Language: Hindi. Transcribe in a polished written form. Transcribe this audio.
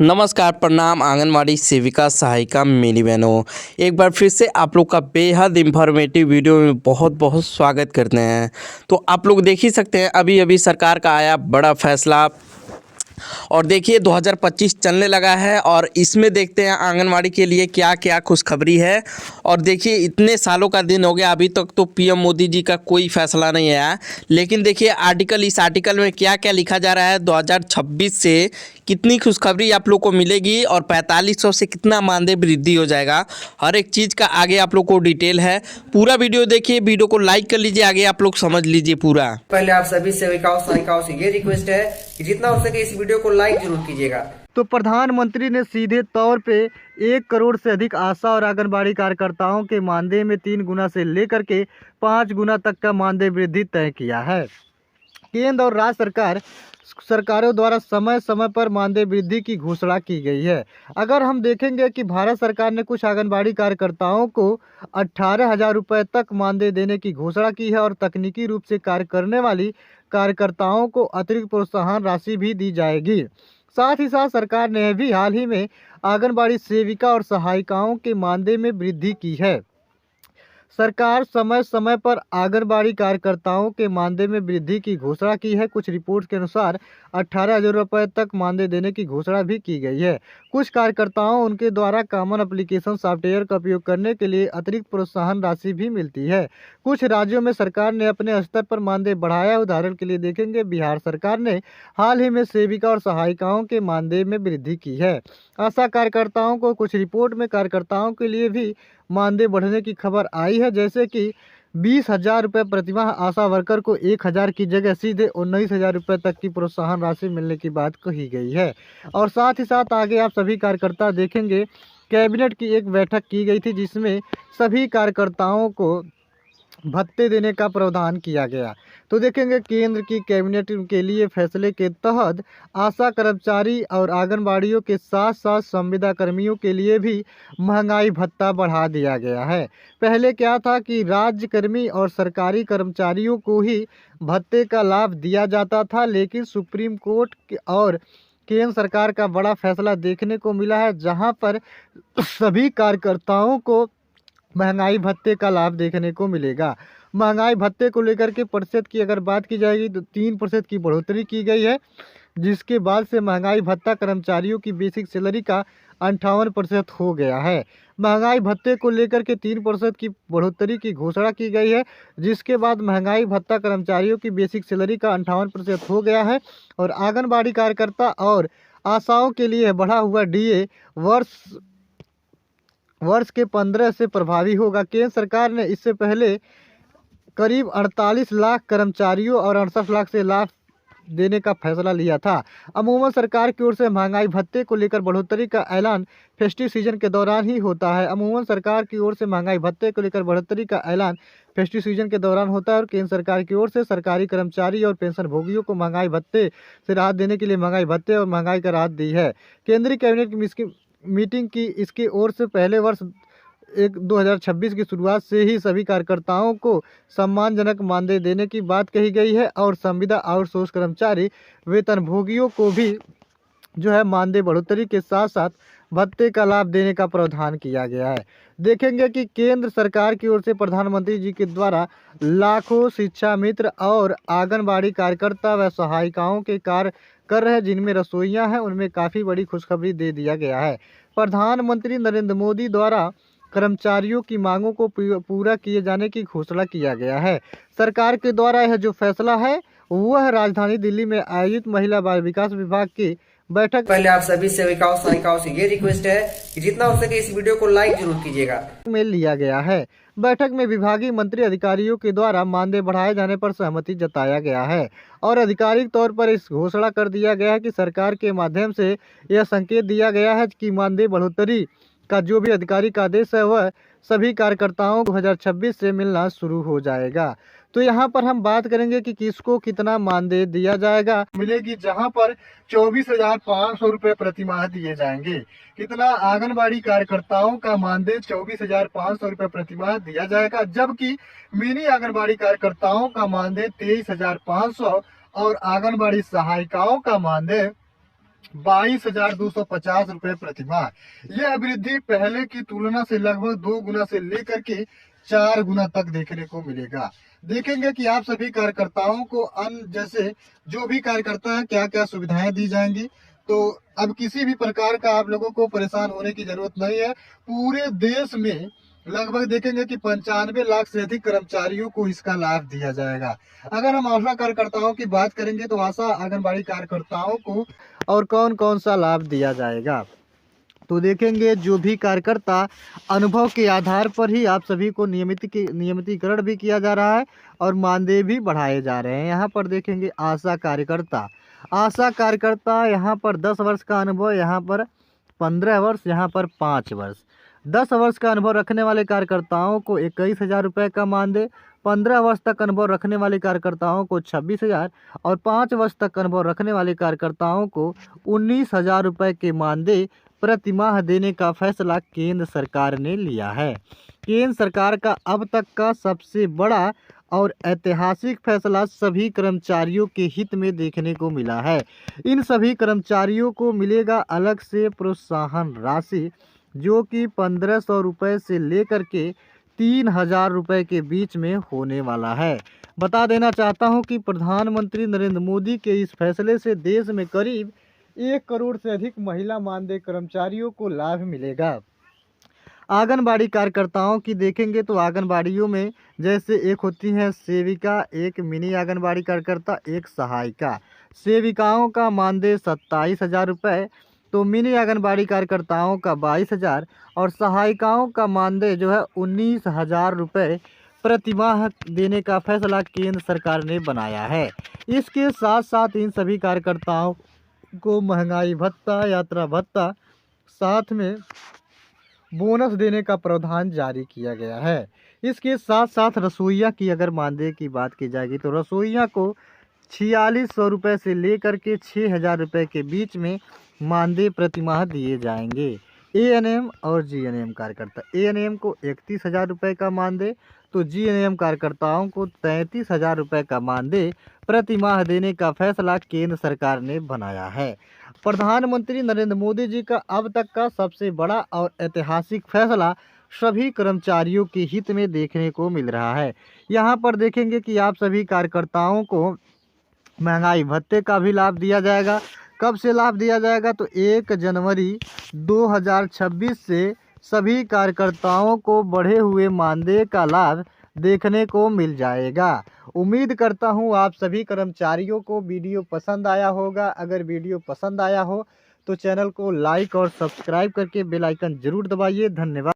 नमस्कार, प्रणाम आंगनवाड़ी सेविका सहायिका मेरी बहनों। एक बार फिर से आप लोग का बेहद इंफॉर्मेटिव वीडियो में बहुत बहुत स्वागत करते हैं। तो आप लोग देख ही सकते हैं, अभी अभी सरकार का आया बड़ा फैसला और देखिए 2025 चलने लगा है और इसमें देखते हैं आंगनवाड़ी के लिए क्या क्या खुशखबरी है। और देखिए इतने सालों का दिन हो गया, अभी तक तो पीएम मोदी जी का कोई फैसला नहीं आया। लेकिन देखिए इस आर्टिकल में क्या क्या लिखा जा रहा है, 2026 से कितनी खुशखबरी आप लोग को मिलेगी और 4500 से कितना मानदेय वृद्धि हो जाएगा। हर एक चीज़ का आगे आप लोग को डिटेल है। पूरा वीडियो देखिए, वीडियो को लाइक कर लीजिए, आगे आप लोग समझ लीजिए पूरा। पहले आप सभी सेविकाओं सहायिकाओं से ये रिक्वेस्ट है कि जितना हो सके इस वीडियो को लाइक जरूर कीजिएगा। तो प्रधानमंत्री ने सीधे तौर पे 1 करोड़ से अधिक आशा और आंगनबाड़ी कार्यकर्ताओं के मानदेय में 3 गुना से लेकर के 5 गुना तक का मानदेय वृद्धि तय किया है। केंद्र और राज्य सरकारों द्वारा समय समय पर मानदेय वृद्धि की घोषणा की गई है। अगर हम देखेंगे कि भारत सरकार ने कुछ आंगनबाड़ी कार्यकर्ताओं को 18,000 रुपये तक मानदेय देने की घोषणा की है और तकनीकी रूप से कार्य करने वाली कार्यकर्ताओं को अतिरिक्त प्रोत्साहन राशि भी दी जाएगी। साथ ही साथ सरकार ने भी हाल ही में आंगनबाड़ी सेविका और सहायिकाओं के मानदेय में वृद्धि की है। सरकार समय समय पर आंगनबाड़ी कार्यकर्ताओं के मानदेय में वृद्धि की घोषणा की है। कुछ रिपोर्ट के अनुसार 18,000 रुपये तक मानदेय देने की घोषणा भी की गई है। कुछ कार्यकर्ताओं उनके द्वारा कॉमन एप्लीकेशन सॉफ्टवेयर का उपयोग करने के लिए अतिरिक्त प्रोत्साहन राशि भी मिलती है। कुछ राज्यों में सरकार ने अपने स्तर पर मानदेय बढ़ाया। उदाहरण के लिए देखेंगे, बिहार सरकार ने हाल ही में सेविका और सहायिकाओं के मानदेय में वृद्धि की है। आशा कार्यकर्ताओं को कुछ रिपोर्ट में कार्यकर्ताओं के लिए भी मानदेय बढ़ने की खबर आई है, जैसे कि 20,000 रुपये प्रतिमाह आशा वर्कर को 1,000 की जगह सीधे 19,000 रुपये तक की प्रोत्साहन राशि मिलने की बात कही गई है। और साथ ही साथ आगे आप सभी कार्यकर्ता देखेंगे, कैबिनेट की एक बैठक की गई थी जिसमें सभी कार्यकर्ताओं को भत्ते देने का प्रावधान किया गया। तो देखेंगे केंद्र की कैबिनेट के लिए फैसले के तहत आशा कर्मचारी और आंगनबाड़ियों के साथ साथ संविदा कर्मियों के लिए भी महंगाई भत्ता बढ़ा दिया गया है। पहले क्या था कि राज्य कर्मी और सरकारी कर्मचारियों को ही भत्ते का लाभ दिया जाता था, लेकिन सुप्रीम कोर्ट और केंद्र सरकार का बड़ा फैसला देखने को मिला है, जहां पर सभी कार्यकर्ताओं को महंगाई भत्ते का लाभ देखने को मिलेगा। महंगाई भत्ते को लेकर के प्रतिशत की अगर बात की जाएगी तो 3% की बढ़ोतरी की गई है, जिसके बाद से महंगाई भत्ता कर्मचारियों की बेसिक सैलरी का 58% हो गया है। महंगाई भत्ते को लेकर के 3% की बढ़ोतरी की घोषणा की गई है, जिसके बाद महंगाई भत्ता कर्मचारियों की बेसिक सैलरी का 58% हो गया है। और आंगनबाड़ी कार्यकर्ता और आशाओं के लिए बढ़ा हुआ डीए वर्ष के 15 से प्रभावी होगा। केंद्र सरकार ने इससे पहले करीब 48 लाख कर्मचारियों और 68 लाख से लाभ देने का फैसला लिया था। अमूमन सरकार की ओर से महंगाई भत्ते को लेकर बढ़ोतरी का ऐलान फेस्टिव सीजन के दौरान ही होता है। अमूमन सरकार की ओर से महंगाई भत्ते को लेकर बढ़ोतरी का ऐलान फेस्टिव सीजन के दौरान होता है और केंद्र सरकार की ओर से सरकारी कर्मचारी और पेंशन भोगियों को महंगाई भत्ते से राहत देने के लिए महंगाई भत्ते और महंगाई का राहत दी है। केंद्रीय कैबिनेट की मीटिंग की इसकी ओर से पहले वर्ष 2026 की शुरुआत से ही सभी कार्यकर्ताओं को सम्मानजनक मानदेय देने की बात कही गई है और संविदा आउटसोर्स कर्मचारी वेतनभोगियों को भी जो है मानदेय बढ़ोतरी के साथ साथ भत्ते का लाभ देने का प्रावधान किया गया है। देखेंगे कि केंद्र सरकार की ओर से प्रधानमंत्री जी के द्वारा लाखों शिक्षा मित्र और आंगनबाड़ी कार्यकर्ता व सहायिकाओं के कार्य कर रहे, जिनमें रसोइयां हैं, उनमें काफ़ी बड़ी खुशखबरी दे दिया गया है। प्रधानमंत्री नरेंद्र मोदी द्वारा कर्मचारियों की मांगों को पूरा किए जाने की घोषणा किया गया है। सरकार के द्वारा यह जो फैसला है वह राजधानी दिल्ली में आयोजित महिला बाल विकास विभाग की बैठक पहले आप सभी सेविकाओं सहायिकाओं से ये रिक्वेस्ट है कि जितना हो सके इस वीडियो को लाइक जरूर कीजिएगा में लिया गया है। बैठक में विभागीय मंत्री अधिकारियों के द्वारा मानदेय बढ़ाए जाने पर सहमति जताया गया है और आधिकारिक तौर पर इस घोषणा कर दिया गया है कि सरकार के माध्यम से यह संकेत दिया गया है कि मानदेय बढ़ोतरी का जो भी आधिकारिक आदेश है वह सभी कार्यकर्ताओं को 2026 से मिलना शुरू हो जाएगा। तो यहाँ पर हम बात करेंगे कि किसको कितना मानदेय दिया जाएगा मिलेगी, जहाँ पर 24,500 रुपये प्रतिमाह दिए जाएंगे। कितना आंगनबाड़ी कार्यकर्ताओं का मानदेय 24,500 रुपये प्रतिमाह दिया जाएगा, जबकि मिनी आंगनबाड़ी कार्यकर्ताओं का मानदेय 23,500 और आंगनबाड़ी सहायिकाओं का मानदेय 22,250 रुपए प्रति माह। यह वृद्धि पहले की तुलना से लगभग 2 गुना से लेकर के 4 गुना तक देखने को मिलेगा। देखेंगे कि आप सभी कार्यकर्ताओं को अन्य जैसे जो भी कार्यकर्ता है क्या क्या सुविधाएं दी जाएंगी। तो अब किसी भी प्रकार का आप लोगों को परेशान होने की जरूरत नहीं है। पूरे देश में लगभग देखेंगे कि 95 लाख से अधिक कर्मचारियों को इसका लाभ दिया जाएगा। अगर हम आशा कार्यकर्ताओं की बात करेंगे तो आशा आंगनबाड़ी कार्यकर्ताओं को और कौन कौन सा लाभ दिया जाएगा, तो देखेंगे जो भी कार्यकर्ता अनुभव के आधार पर ही आप सभी को नियमितीकरण भी किया जा रहा है और मानदेय भी बढ़ाए जा रहे हैं। यहाँ पर देखेंगे आशा कार्यकर्ता यहाँ पर 10 वर्ष का अनुभव, यहाँ पर 15 वर्ष, यहाँ पर 5 वर्ष। 10 वर्ष का अनुभव रखने वाले कार्यकर्ताओं को 21,000 रुपये का मानदेय, 15 वर्ष तक अनुभव रखने वाले कार्यकर्ताओं को 26,000 और 5 वर्ष तक अनुभव रखने वाले कार्यकर्ताओं को 19,000 रुपये के मानदेय प्रति माह देने का फैसला केंद्र सरकार ने लिया है। केंद्र सरकार का अब तक का सबसे बड़ा और ऐतिहासिक फैसला सभी कर्मचारियों के हित में देखने को मिला है। इन सभी कर्मचारियों को मिलेगा अलग से प्रोत्साहन राशि, जो कि 1,500 रुपये से लेकर के 3,000 रुपये के बीच में होने वाला है। बता देना चाहता हूं कि प्रधानमंत्री नरेंद्र मोदी के इस फैसले से देश में करीब 1 करोड़ से अधिक महिला मानदेय कर्मचारियों को लाभ मिलेगा। आंगनबाड़ी कार्यकर्ताओं की देखेंगे तो आंगनबाड़ियों में जैसे एक होती है सेविका, एक मिनी आंगनबाड़ी कार्यकर्ता, एक सहायिका। सेविकाओं का मानदेय 27,000 रुपये, तो मिनी आंगनबाड़ी कार्यकर्ताओं का 22,000 और सहायिकाओं का मानदेय जो है 19,000 रुपये प्रति माह देने का फैसला केंद्र सरकार ने बनाया है। इसके साथ साथ इन सभी कार्यकर्ताओं को महंगाई भत्ता, यात्रा भत्ता, साथ में बोनस देने का प्रावधान जारी किया गया है। इसके साथ साथ रसोइया की अगर मानदेय की बात की जाएगी तो रसोइया को 4,600 रुपये से लेकर के 6,000 रुपये के बीच में मानदेय प्रति माह दिए जाएंगे। एएनएम और जीएनएम कार्यकर्ता, एएनएम को 31,000 रुपये का मानदेय, तो जीएनएम कार्यकर्ताओं को 33,000 रुपये का मानदेय प्रति माह देने का फैसला केंद्र सरकार ने बनाया है। प्रधानमंत्री नरेंद्र मोदी जी का अब तक का सबसे बड़ा और ऐतिहासिक फैसला सभी कर्मचारियों के हित में देखने को मिल रहा है। यहाँ पर देखेंगे कि आप सभी कार्यकर्ताओं को महंगाई भत्ते का भी लाभ दिया जाएगा। कब से लाभ दिया जाएगा, तो 1 जनवरी 2026 से सभी कार्यकर्ताओं को बढ़े हुए मानदेय का लाभ देखने को मिल जाएगा। उम्मीद करता हूँ आप सभी कर्मचारियों को वीडियो पसंद आया होगा। अगर वीडियो पसंद आया हो तो चैनल को लाइक और सब्सक्राइब करके बेल आइकन जरूर दबाइए। धन्यवाद।